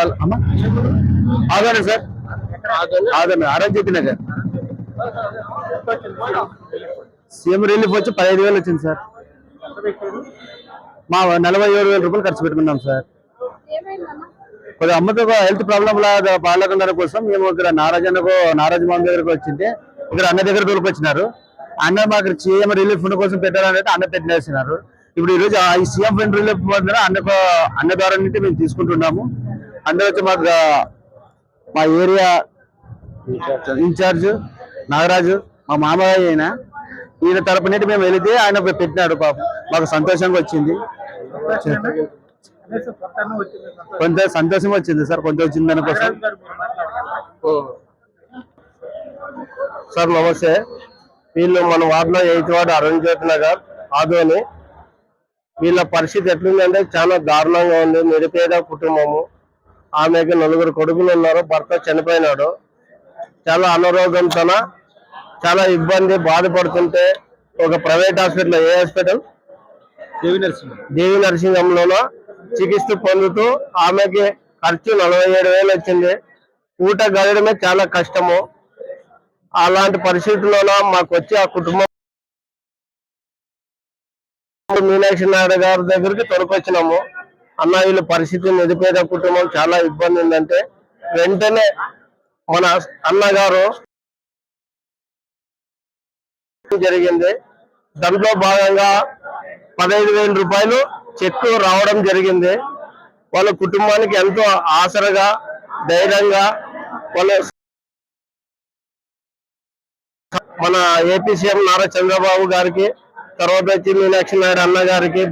అమ్మా Adoni sir Adoni Arogyathi Nagar CM relief వచ్చి 15,000 వచ్చింది సార్. మా 47,000 రూపాయలు ఖర్చు పెట్టుకున్నాం సార్. కొద్దిగా అమ్మతో హెల్త్ ప్రాబ్లం బాగాలేకుండా కోసం మేము ఇక్కడ నారాజు మామ దగ్గరకు వచ్చింటే ఇక్కడ అన్న దగ్గర దొరికి వచ్చినారు. అన్న మాకు సీఎం రిలీఫ్ ఫండ్ కోసం పెట్టాలంటే అన్న పెట్టినేసినారు. ఇప్పుడు ఈ రోజు ఈ సీఎం ఫండ్ రిలీఫ్ ఫండ్ అన్న ద్వారా నుంచి మేము తీసుకుంటున్నాము. అందరూ వచ్చి మాకు మా ఏరియా ఇన్ఛార్జ్ నాగరాజు మా మామయ్య ఈయన తరపు నుండి మేము వెళితే ఆయన పెట్టినాడు. పాపం మాకు సంతోషంగా వచ్చింది. కొంత సంతోషం వచ్చింది సార్. కొంత వచ్చింది దానికోసం. సార్ నమస్తే. వీళ్ళు మన వార్డులో 8వ వార్డు అరుణ్జ్యోతి నగర్ ఆదోని. వీళ్ళ పరిస్థితి ఎట్లుందంటే చాలా దారుణంగా ఉంది. నిరుపేద కుటుంబము. ఆమెకి 4 కొడుకులు ఉన్నారు. భర్త చనిపోయినాడు. చాలా అనారోగ్యంతో చాలా ఇబ్బంది బాధపడుతుంటే ఒక ప్రైవేట్ హాస్పిటల్, ఏ హాస్పిటల్ దేవి నరసింహంలోనో చికిత్స పొందుతూ ఆమెకి ఖర్చు 47,000 వచ్చింది. ఊట గడడమే చాలా కష్టము. అలాంటి పరిస్థితుల్లోనో మాకు వచ్చి ఆ కుటుంబం మీనాక్షి నాయుడు గారి దగ్గరికి తొలకొచ్చినాము. అన్న వీళ్ళ పరిస్థితి నిరుపేద కుటుంబం చాలా ఇబ్బంది ఉందంటే వెంటనే మన అన్నగారు జరిగింది. దాంట్లో భాగంగా 15,000 రూపాయలు చెక్కు రావడం జరిగింది. వాళ్ళ కుటుంబానికి ఎంతో ఆసరగా ధైర్యంగా వాళ్ళ మన ఏపీ సీఎం నారా చంద్రబాబు గారికి, తర్వాత వచ్చి మీనాక్షి నాయుడు అన్న గారికి